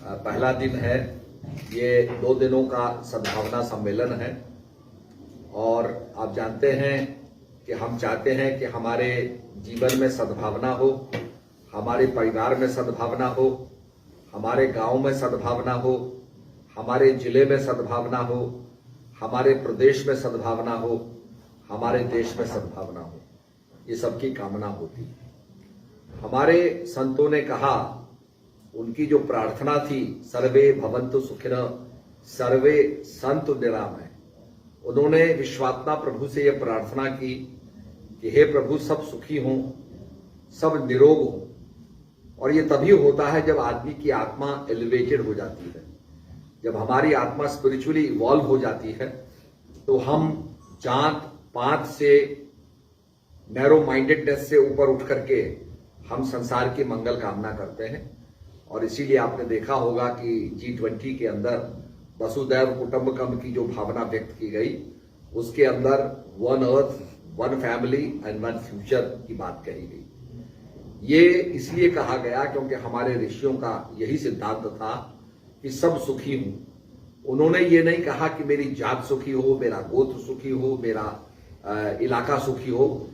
पहला दिन है। ये 2 दिनों का सद्भावना सम्मेलन है और आप जानते हैं कि हम चाहते हैं कि हमारे जीवन में सद्भावना हो, हमारे परिवार में सद्भावना हो, हमारे गांव में सद्भावना हो, हमारे जिले में सद्भावना हो, हमारे प्रदेश में सद्भावना हो, हमारे देश में सद्भावना हो। ये सबकी कामना होती है। हमारे संतों ने कहा, उनकी जो प्रार्थना थी, सर्वे भवन्तु सुखिनः सर्वे सन्तु निरामय। उन्होंने विश्वात्मा प्रभु से यह प्रार्थना की कि हे प्रभु, सब सुखी हों, सब निरोग हों। और ये तभी होता है जब आदमी की आत्मा एलिवेटेड हो जाती है, जब हमारी आत्मा स्पिरिचुअली इवॉल्व हो जाती है, तो हम जात पात से, नैरो माइंडेडनेस से ऊपर उठ करके हम संसार की मंगल कामना करते हैं। और इसीलिए आपने देखा होगा कि G20 के अंदर वसुधैव कुटुंबकम की जो भावना व्यक्त की गई, उसके अंदर 1 अर्थ, 1 फैमिली एंड 1 फ्यूचर की बात कही गई। ये इसलिए कहा गया क्योंकि हमारे ऋषियों का यही सिद्धांत था कि सब सुखी हों। उन्होंने ये नहीं कहा कि मेरी जात सुखी हो, मेरा गोत्र सुखी हो, मेरा इलाका सुखी हो,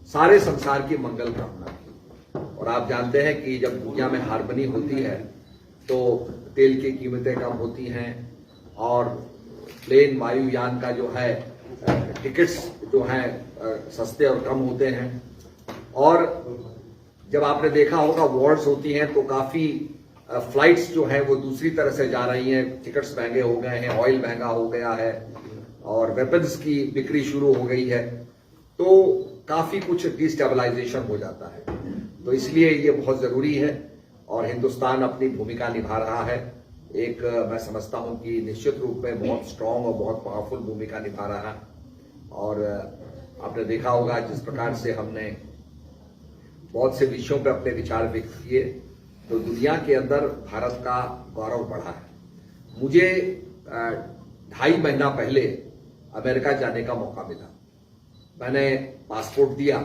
सारे संसार की मंगल कामना की। और आप जानते हैं कि जब दुनिया में हार्मनी होती है तो तेल की कीमतें कम होती हैं और प्लेन वायुयान का जो है टिकट्स जो हैं सस्ते और कम होते हैं। और जब आपने देखा होगा वॉर्स होती हैं तो काफी फ्लाइट्स जो हैं वो दूसरी तरह से जा रही हैं, टिकट्स महंगे हो गए हैं, ऑयल महंगा हो गया है और वेपन्स की बिक्री शुरू हो गई है, तो काफी कुछ डिस्टेबलाइजेशन हो जाता है। तो इसलिए ये बहुत जरूरी है और हिंदुस्तान अपनी भूमिका निभा रहा है। एक मैं समझता हूं कि निश्चित रूप में बहुत स्ट्रांग और बहुत पावरफुल भूमिका निभा रहा है। और आपने देखा होगा जिस प्रकार से हमने बहुत से विषयों पर अपने विचार व्यक्त किए, तो दुनिया के अंदर भारत का गौरव बढ़ा है। मुझे 2.5 महीना पहले अमेरिका जाने का मौका मिला। मैंने पासपोर्ट दिया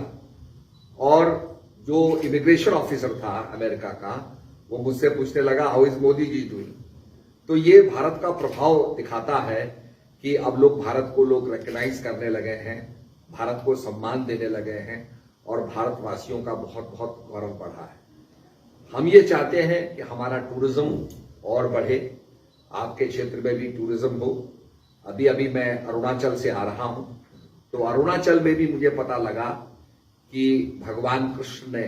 और जो इमिग्रेशन ऑफिसर था अमेरिका का, वो मुझसे पूछने लगा, how is Modi ji doing. तो ये भारत का प्रभाव दिखाता है कि अब भारत को लोग रिकॉग्नाइज करने लगे हैं, भारत को सम्मान देने लगे हैं और भारतवासियों का बहुत बहुत गौरव बढ़ा है। हम ये चाहते हैं कि हमारा टूरिज्म और बढ़े, आपके क्षेत्र में भी टूरिज्म हो। अभी अभी मैं अरुणाचल से आ रहा हूं, तो अरुणाचल में भी मुझे पता लगा कि भगवान कृष्ण ने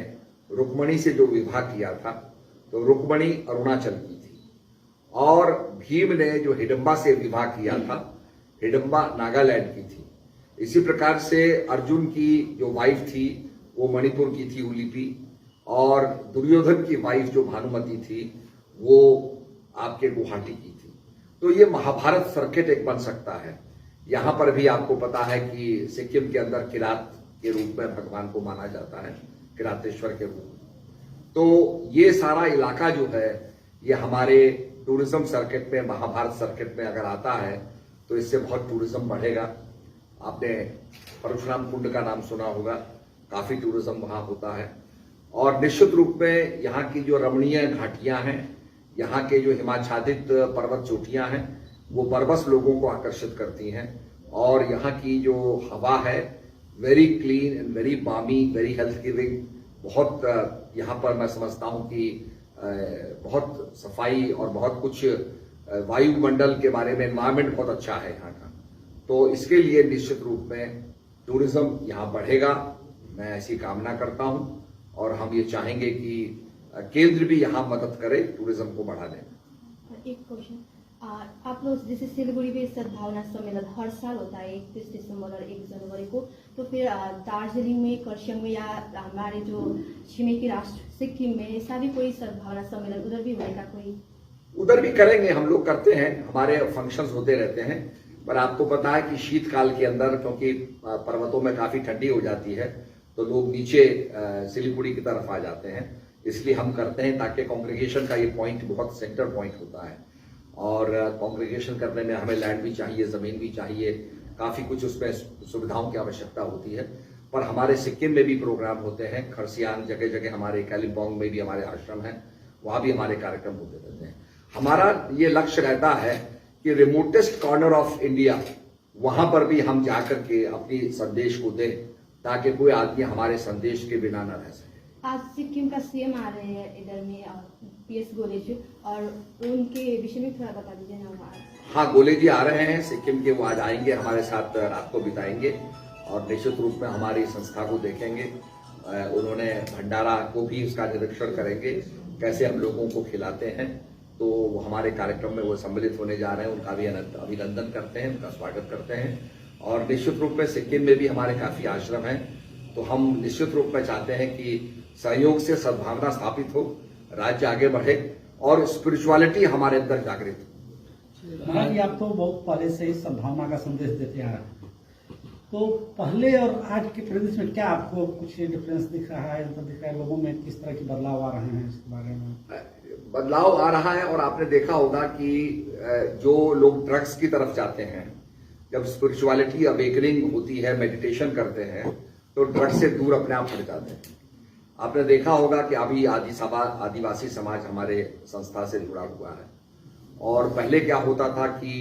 रुक्मणी से जो विवाह किया था, तो रुक्मणी अरुणाचल की थी। और भीम ने जो हिडम्बा से विवाह किया था, हिडम्बा नागालैंड की थी। इसी प्रकार से अर्जुन की जो वाइफ थी वो मणिपुर की थी, उलिपी। और दुर्योधन की वाइफ जो भानुमति थी वो आपके गुवाहाटी की थी। तो ये महाभारत सर्किट एक बन सकता है। यहां पर भी आपको पता है कि सिक्किम के अंदर किरात के रूप में भगवान को माना जाता है, किरातेश्वर के रूप में। तो ये सारा इलाका जो है ये हमारे टूरिज्म सर्किट में, महाभारत सर्किट में अगर आता है तो इससे बहुत टूरिज्म बढ़ेगा। आपने परशुराम कुंड का नाम सुना होगा, काफी टूरिज्म वहां होता है। और निश्चित रूप में यहाँ की जो रमणीय घाटियां हैं, यहाँ के जो हिमाच्छादित पर्वत चोटियां हैं, वो बरबस लोगों को आकर्षित करती हैं। और यहाँ की जो हवा है, वेरी क्लीन एंड वेरी बामी, वेरी हेल्थ गिविंग। बहुत यहाँ पर मैं समझता हूँ कि बहुत सफाई और बहुत कुछ वायुमंडल के बारे में, एनवायरमेंट बहुत अच्छा है यहाँ का। तो इसके लिए निश्चित रूप में टूरिज्म यहाँ बढ़ेगा, मैं ऐसी कामना करता हूँ। और हम ये चाहेंगे कि केंद्र भी यहाँ मदद करे टूरिज्म को बढ़ाने में। एक क्वेश्चन, आप लोग जैसे सिलीगुड़ी में सद्भावना सम्मेलन हर साल होता है 31 दिसंबर और 1 जनवरी को, तो फिर दार्जिलिंग में, कर्सियंग में या हमारे जो छिमेकी राष्ट्र सिक्किम में ऐसा भी कोई सद्भावना सम्मेलन उधर भी होने का कोई? उधर भी करेंगे, हम लोग करते हैं, हमारे फंक्शंस होते रहते हैं। पर आपको पता है कि शीतकाल के अंदर, क्योंकि पर्वतों में काफी ठंडी हो जाती है, तो लोग नीचे सिलीगुड़ी की तरफ आ जाते हैं। इसलिए हम करते हैं ताकि कांग्रीगेशन का ये पॉइंट बहुत सेंटर पॉइंट होता है। और कांग्रीगेशन करने में हमें लैंड भी चाहिए, जमीन भी चाहिए, काफी कुछ उसमें सुविधाओं की आवश्यकता होती है। पर हमारे सिक्किम में भी प्रोग्राम होते हैं, खरसियांग, जगह जगह हमारे कालिम्पोंग में भी हमारे आश्रम हैं, वहां भी हमारे कार्यक्रम होते रहते हैं। हमारा ये लक्ष्य रहता है कि रिमोटेस्ट कॉर्नर ऑफ इंडिया वहां पर भी हम जाकर के अपनी संदेश को दें, ताकि कोई आदमी हमारे संदेश के बिना न रह सके। आज सिक्किम का सीएम आ रहे हैं इधर में, पीएस गोले जी, और उनके विषय में थोड़ा बता दीजिए ना। हाँ, गोले जी आ रहे हैं सिक्किम के, वो आज आएंगे, हमारे साथ रात को बिताएंगे और निश्चित रूप में हमारी संस्था को देखेंगे। उन्होंने भंडारा को भी उसका निरीक्षण करेंगे, कैसे हम लोगों को खिलाते हैं। तो वो हमारे कार्यक्रम में वो सम्मिलित होने जा रहे हैं, उनका भी अभिनंदन करते हैं, उनका स्वागत करते हैं। और निश्चित रूप में सिक्किम में भी हमारे काफी आश्रम हैं, तो हम निश्चित रूप में चाहते हैं कि सहयोग से सद्भावना स्थापित हो, राज्य आगे बढ़े और स्पिरिचुअलिटी हमारे अंदर जागृत हो। महाराज जी, आप तो बहुत पहले से ही सद्भावना का संदेश देते आ रहे हैं, तो पहले और आज के परिदृश्य में क्या आपको कुछ डिफरेंस दिख रहा है, लोगों में किस तरह की बदलाव आ रहे हैं, इसके बारे में? बदलाव आ रहा है, और आपने देखा होगा कि जो लोग ड्रग्स की तरफ जाते हैं, जब स्पिरिचुअलिटी अवेकनिंग होती है, मेडिटेशन करते हैं, तो ड्रग्स से दूर अपने आप हट जाते हैं। आपने देखा होगा कि अभी आदिवासी समाज हमारे संस्था से जुड़ा हुआ है, और पहले क्या होता था कि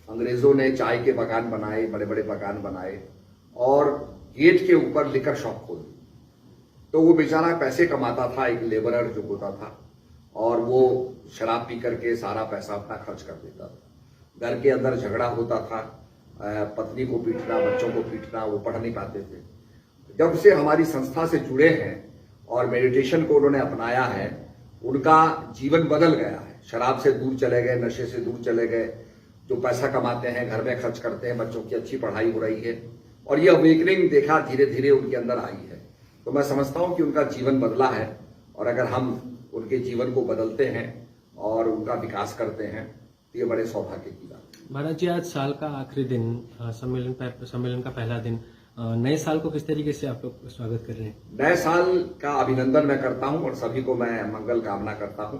अंग्रेजों ने चाय के बागान बनाए, बड़े बड़े बागान बनाए, और गेट के ऊपर लिकर शॉप खोल दी। तो वो बेचारा पैसे कमाता था, एक लेबरर जो होता था, और वो शराब पी करके सारा पैसा अपना खर्च कर देता था। घर के अंदर झगड़ा होता था, पत्नी को पीटना, बच्चों को पीटना, वो पढ़ नहीं पाते थे। जब से हमारी संस्था से जुड़े हैं और मेडिटेशन को उन्होंने अपनाया है, उनका जीवन बदल गया है। शराब से दूर चले गए, नशे से दूर चले गए, जो पैसा कमाते हैं घर में खर्च करते हैं, बच्चों की अच्छी पढ़ाई हो रही है, और ये अवेकनिंग देखा धीरे धीरे उनके अंदर आई है। तो मैं समझता हूं कि उनका जीवन बदला है, और अगर हम उनके जीवन को बदलते हैं और उनका विकास करते हैं तो ये बड़े सौभाग्य की बात है। महाराज जी, आज साल का आखिरी दिन, सम्मेलन का पहला दिन, नए साल को किस तरीके से आप लोग स्वागत कर रहे हैं? नए साल का अभिनंदन मैं करता हूं और सभी को मैं मंगल कामना करता हूं।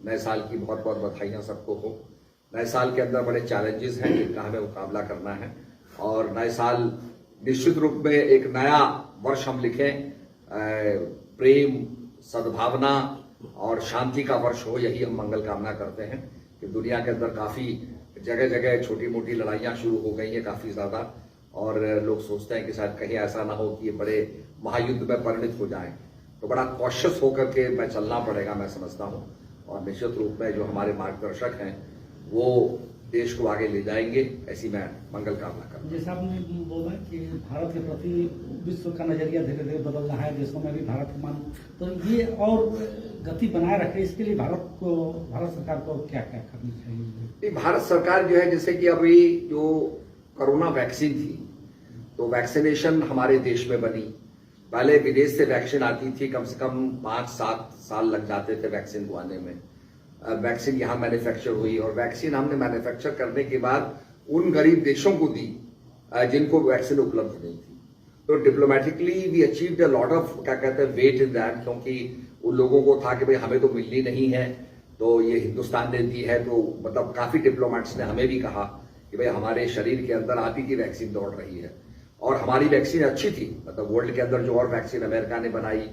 नए साल की बहुत बहुत बधाइयां सबको हो। नए साल के अंदर बड़े चैलेंजेस हैं जिनका हमें मुकाबला करना है, और नए साल निश्चित रूप में एक नया वर्ष हम लिखें, प्रेम, सद्भावना और शांति का वर्ष हो, यही हम मंगल कामना करते हैं। कि दुनिया के अंदर काफी जगह जगह छोटी मोटी लड़ाइयां शुरू हो गई हैं, काफी ज्यादा, और लोग सोचते हैं कि शायद कहीं ऐसा ना हो कि ये बड़े महायुद्ध में परिणित हो जाएं। तो बड़ा कॉशियस होकर के मैं चलना पड़ेगा, मैं समझता हूं, और निश्चित रूप में जो हमारे मार्गदर्शक हैं वो देश को आगे ले जाएंगे, ऐसी मैं मंगल कामना करता हूं। जैसे आपने बोला कि भारत के प्रति विश्व का नजरिया धीरे धीरे बदल रहा है, देशों में भी भारत का मान, तो ये और गति बनाए रखे, इसके लिए भारत सरकार को क्या क्या करनी चाहिए? भारत सरकार जो है, जैसे कि अभी जो कोरोना वैक्सीन थी, तो वैक्सीनेशन हमारे देश में बनी। पहले विदेश से वैक्सीन आती थी, कम से कम 5-7 साल लग जाते थे वैक्सीन को आने में। वैक्सीन यहां मैन्युफैक्चर हुई, और वैक्सीन हमने मैन्युफैक्चर करने के बाद उन गरीब देशों को दी जिनको वैक्सीन उपलब्ध नहीं थी। तो diplomatically we achieved a lot of, क्या कहते हैं, वेट इन दैट, क्योंकि उन लोगों को था कि भाई हमें तो मिलनी नहीं है, तो ये हिंदुस्तान ने दी है। तो मतलब काफी डिप्लोमेट्स ने हमें भी कहा कि भाई हमारे शरीर के अंदर आप ही की वैक्सीन दौड़ रही है, और हमारी वैक्सीन अच्छी थी। मतलब वर्ल्ड के अंदर जो और वैक्सीन अमेरिका ने बनाई,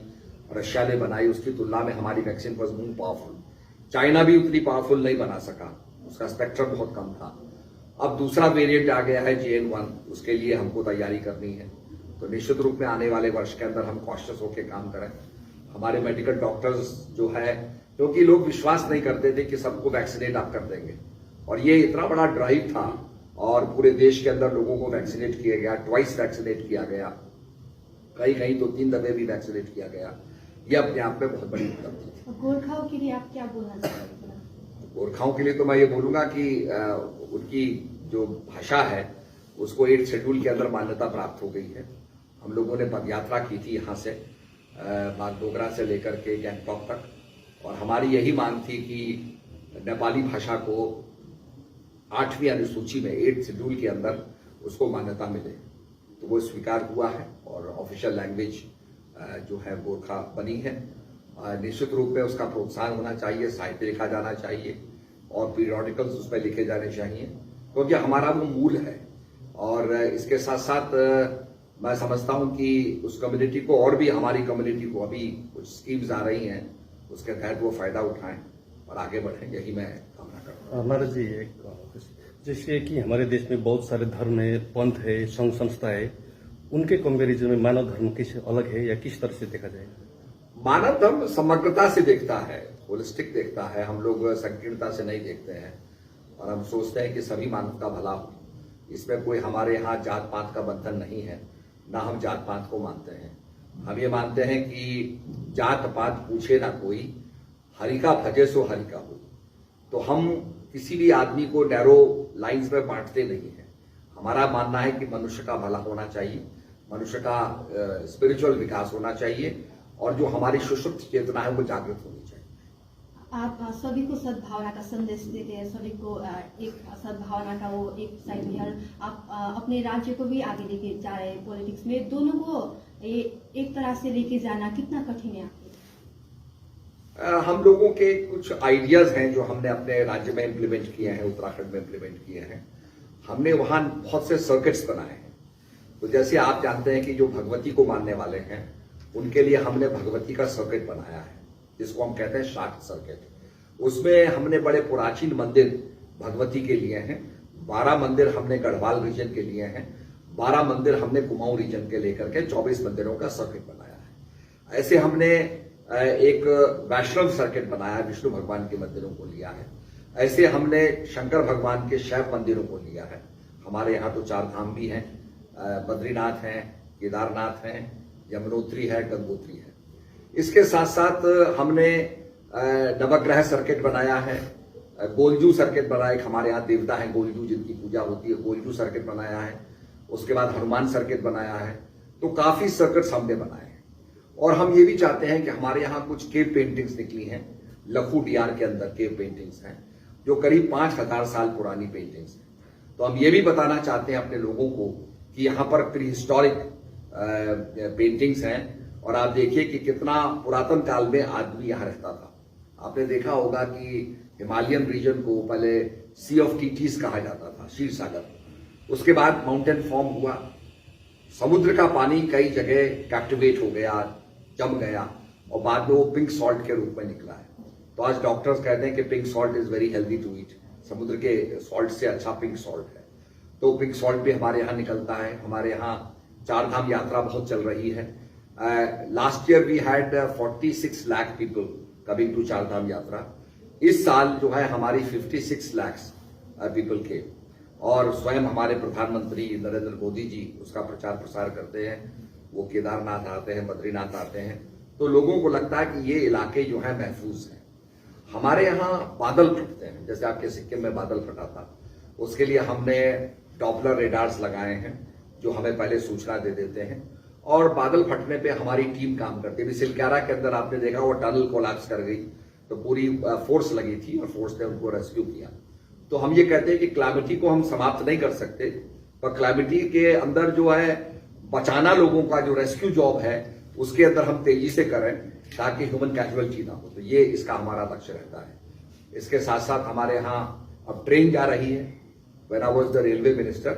रशिया ने बनाई, उसकी तुलना में हमारी vaccine was more powerful. China भी उतनी पावरफुल नहीं बना सका, उसका स्पेक्ट्रम बहुत कम था। अब दूसरा वेरिएंट आ गया है JN1, उसके लिए हमको तैयारी करनी है। तो निश्चित रूप में आने वाले वर्ष के अंदर हम कॉशियस होकर काम करें। हमारे मेडिकल डॉक्टर्स जो है, क्योंकि लोग विश्वास नहीं करते थे कि सबको वैक्सीनेट आप कर देंगे, और ये इतना बड़ा ड्राइव था, और पूरे देश के अंदर लोगों को वैक्सीनेट किया गया, ट्वाइस वैक्सीनेट किया गया, कहीं कहीं तो 3 दफे भी वैक्सीनेट किया गया। ये अपने आप में बहुत बड़ी उपलब्धि थी। गोरखाओं के लिए आप क्या बोलना चाहते हैं? गोरखाओं के लिए तो मैं ये बोलूंगा कि उनकी जो भाषा है उसको 8 शेड्यूल के अंदर मान्यता प्राप्त हो गई है। हम लोगों ने पदयात्रा की थी यहाँ से बागडोगरा से लेकर के गैंगटॉक तक, और हमारी यही मांग थी कि नेपाली भाषा को 8वीं अनुसूची में 8 शेड्यूल के अंदर उसको मान्यता मिले। तो वो स्वीकार हुआ है, और ऑफिशियल लैंग्वेज जो है गोरखा बनी है। निश्चित रूप में उसका प्रोत्साहन होना चाहिए, साहित्य लिखा जाना चाहिए, और पीरियोडिकल्स उसमें लिखे जाने चाहिए, क्योंकि हमारा वो मूल है। और इसके साथ साथ मैं समझता हूं कि उस कम्युनिटी को, और भी हमारी कम्युनिटी को अभी कुछ स्कीम्स आ रही हैं, उसके तहत वो फायदा उठाएं, और आगे बढ़ें, यही मैं कामना करता हूँ। महाराज जी, एक जैसे कि हमारे देश में बहुत सारे धर्म है, पंथ है, संघ संस्था है, उनके कंपैरिजन में मानव धर्म किस अलग है या किस तरह से देखा जाए? मानव धर्म समग्रता से देखता है, होलिस्टिक देखता है। हम लोग संकीर्णता से नहीं देखते हैं और हम सोचते हैं कि सभी मानव का भला हो। इसमें कोई हमारे यहाँ जात पात का बंधन नहीं है, ना हम जात पात को मानते हैं। हम ये मानते हैं कि जात पात पूछे ना कोई, हरि का भजे सो हरि का हो। तो हम किसी भी आदमी को नैरो लाइंस में बांटते नहीं है। हमारा मानना है कि मनुष्य का भला होना चाहिए, मनुष्य का स्पिरिचुअल विकास होना चाहिए और जो हमारी सुषुप्त चेतना है वो जागृत होनी चाहिए। आप सभी को सद्भावना का संदेश देते हैं, सभी को एक सद्भावना का वो एक साइड में आप अपने राज्य को भी आगे लेके जा रहे हैं पॉलिटिक्स में। दोनों को एक तरह से लेके जाना कितना कठिन है आपके? हम लोगों के कुछ आइडियाज हैं जो हमने अपने राज्य में इम्प्लीमेंट किए हैं, उत्तराखंड में इम्प्लीमेंट किए हैं। हमने वहां बहुत से सर्किट्स बनाए हैं। तो जैसे आप जानते हैं कि जो भगवती को मानने वाले हैं उनके लिए हमने भगवती का सर्किट बनाया है, जिसको हम कहते हैं शाक्त सर्किट। उसमें हमने बड़े प्राचीन मंदिर भगवती के लिए हैं, 12 मंदिर हमने गढ़वाल रीजन के लिए हैं, 12 मंदिर हमने कुमाऊं रीजन के लेकर के 24 मंदिरों का सर्किट बनाया है। ऐसे हमने एक वैष्णव सर्किट बनाया है, विष्णु भगवान के मंदिरों को लिया है। ऐसे हमने शंकर भगवान के शैव मंदिरों को लिया है। हमारे यहाँ तो 4 धाम भी हैं, बद्रीनाथ हैं, केदारनाथ हैं, यमुनोत्री है, गंगोत्री है। इसके साथ साथ हमने नवग्रह सर्किट बनाया है, गोलजू सर्किट बनाया। एक हमारे यहाँ देवता है गोलजू, जिनकी पूजा होती है, गोलजू सर्किट बनाया है। उसके बाद हनुमान सर्किट बनाया है। तो काफी सर्किट्स हमने बनाए हैं। और हम ये भी चाहते हैं कि हमारे यहाँ कुछ केव पेंटिंग्स निकली हैं, लखू डीआर के अंदर केव पेंटिंग्स हैं, जो करीब 5000 साल पुरानी पेंटिंग्स हैं। तो हम ये भी बताना चाहते हैं अपने लोगों को कि यहाँ पर प्री हिस्टोरिक पेंटिंग्स हैं और आप देखिए कि कितना पुरातन काल में आदमी यहाँ रहता था। आपने देखा होगा कि हिमालयन रीजन को पहले सी ऑफ टीटीज कहा जाता था, क्षीर सागर। उसके बाद माउंटेन फॉर्म हुआ, समुद्र का पानी कई जगह कैप्टिवेट हो गया, जम गया और बाद में वो पिंक सॉल्ट के रूप में निकला है। तो आज डॉक्टर्स कहते हैं कि pink salt is very healthy to eat, समुद्र के सॉल्ट से अच्छा पिंक सॉल्ट है। तो पिंक सॉल्ट भी हमारे यहाँ निकलता है। हमारे यहाँ 4 धाम यात्रा बहुत चल रही है। Last year we had 46 lakh people coming to 4 Dham yatra. इस साल जो है हमारी 56 लाख पीपल के, और स्वयं हमारे प्रधानमंत्री नरेंद्र मोदी जी उसका प्रचार प्रसार करते हैं। वो केदारनाथ आते हैं, बद्रीनाथ आते हैं। तो लोगों को लगता है कि ये इलाके जो है महफूज हैं। हमारे यहाँ बादल फटते हैं, जैसे आपके सिक्किम में बादल फटा था, उसके लिए हमने डॉपलर रेडार्स लगाए हैं जो हमें पहले सूचना दे देते हैं और बादल फटने पे हमारी टीम काम करती है। सिलक्यारा के अंदर आपने देखा वो टनल कोलैप्स कर गई, तो पूरी फोर्स लगी थी और फोर्स ने उनको रेस्क्यू किया। तो हम ये कहते हैं कि क्लैमिटी को हम समाप्त नहीं कर सकते, पर क्लैमिटी के अंदर जो है बचाना लोगों का जो रेस्क्यू जॉब है उसके अंदर हम तेजी से करें ताकि ह्यूमन कैजुअलिटी ना हो। तो ये इसका हमारा लक्ष्य रहता है। इसके साथ साथ हमारे यहाँ अब ट्रेन जा रही है। When I was the railway minister,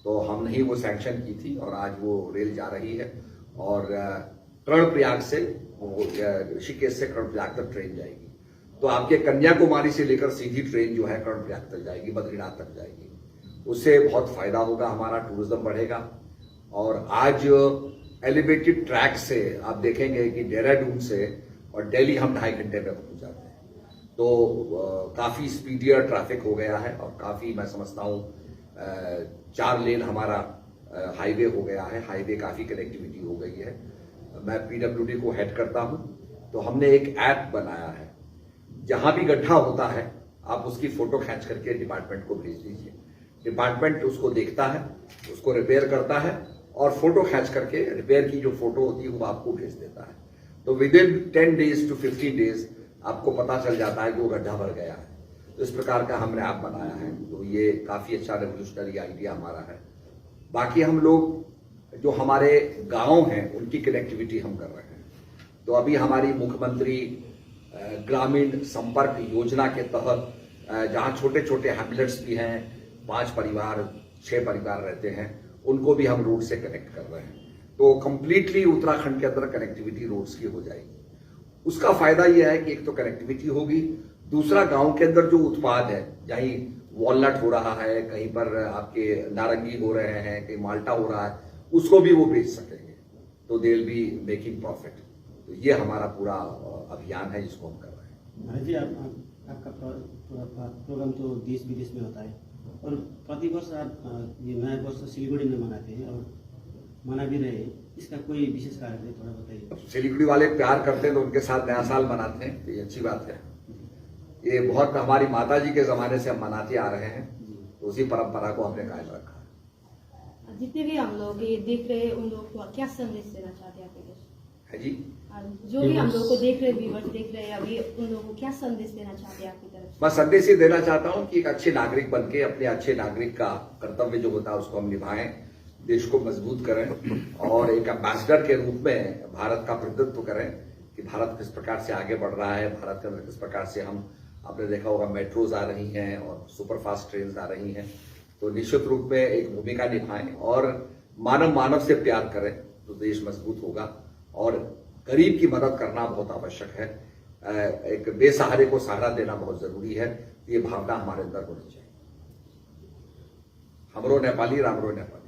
तो हमने ही वो सैंक्शन की थी और आज वो रेल जा रही है और कर्णप्रयाग से ऋषिकेश से कर्णप्रयाग तक ट्रेन जाएगी। तो आपके कन्याकुमारी से लेकर सीधी ट्रेन जो है कर्णप्रयाग तक जाएगी, बद्रीनाथ तक जाएगी। उससे बहुत फायदा होगा, हमारा टूरिज्म बढ़ेगा। और आज एलिवेटेड ट्रैक से आप देखेंगे कि देहरादून से और दिल्ली हम 2.5 घंटे में पहुंच जाते हैं। तो काफी स्पीडियर ट्रैफिक हो गया है और काफी मैं समझता हूं 4 लेन हमारा हाईवे हो गया है। हाईवे काफी कनेक्टिविटी हो गई है। मैं पीडब्ल्यूडी को हेड करता हूं, तो हमने एक ऐप बनाया है। जहां भी गड्ढा होता है आप उसकी फोटो खींच करके डिपार्टमेंट को भेज दीजिए। डिपार्टमेंट उसको देखता है, उसको रिपेयर करता है और फोटो खींच करके रिपेयर की जो फोटो होती है वो आपको भेज देता है। तो within 10 days to 15 days आपको पता चल जाता है कि वो गड्ढा भर गया है। तो इस प्रकार का हमने ऐप बनाया है। तो ये काफी अच्छा रेवोल्यूशनरी आइडिया हमारा है। बाकी हम लोग जो हमारे गांव हैं उनकी कनेक्टिविटी हम कर रहे हैं। तो अभी हमारी मुख्यमंत्री ग्रामीण संपर्क योजना के तहत जहां छोटे छोटे हैमलेट्स भी हैं, 5 परिवार 6 परिवार रहते हैं, उनको भी हम रोड से कनेक्ट कर रहे हैं। तो कंप्लीटली उत्तराखंड के अंदर कनेक्टिविटी रोड्स की हो जाएगी। उसका फायदा यह है कि एक तो कनेक्टिविटी होगी, दूसरा गांव के अंदर जो उत्पाद है, यही वॉलनट हो रहा है, कहीं पर आपके नारंगी हो रहे हैं, कहीं माल्टा हो रहा है, उसको भी वो बेच सकेंगे, तो they will be making profit. तो ये हमारा पूरा अभियान है जिसको हम कर रहे हैं। महाराज जी, आपका प्रोग्राम तो देश विदेश में होता है और प्रतिवर्ष आप ये नया वर्ष सिलीगुड़ी में मनाते हैं और मना भी रहे हैं, इसका कोई विशेष कारण है, थोड़ा बताइए। सिलीगुड़ी वाले प्यार करते हैं तो उनके साथ नया साल मनाते हैं, तो ये अच्छी बात है। ये बहुत हमारी माता जी के जमाने से हम मनाते आ रहे हैं, तो उसी परंपरा को हमने कायम रखा है। जितने भी हम लोग ये देख रहे हैं उन लोगों को क्या संदेश देना चाहते हैं आपके देश? है जी, जो भी हम लोग को देख रहे व्यूवर्स देख रहे हैं अभी, उन लोगों को क्या संदेश देना चाहते हैं आपकी तरफ से? मैं संदेश ही देना चाहता हूं कि एक अच्छे नागरिक बनके अपने अच्छे नागरिक का कर्तव्य जो होता है उसको हम निभाएं, देश को मजबूत करें और एक एम्बेसडर के रूप में भारत का प्रतिनिधित्व करें कि भारत किस प्रकार से आगे बढ़ रहा है, भारत के अंदर किस प्रकार से हम, आपने देखा होगा मेट्रोज आ रही हैं और सुपरफास्ट ट्रेन आ रही हैं, तो निश्चित रूप में एक भूमिका निभाएं और मानव मानव से प्यार करें तो देश मजबूत होगा। और गरीब की मदद करना बहुत आवश्यक है, एक बेसहारे को सहारा देना बहुत जरूरी है, ये भावना हमारे अंदर होनी चाहिए। हमरो नेपाली, रामरो नेपाली।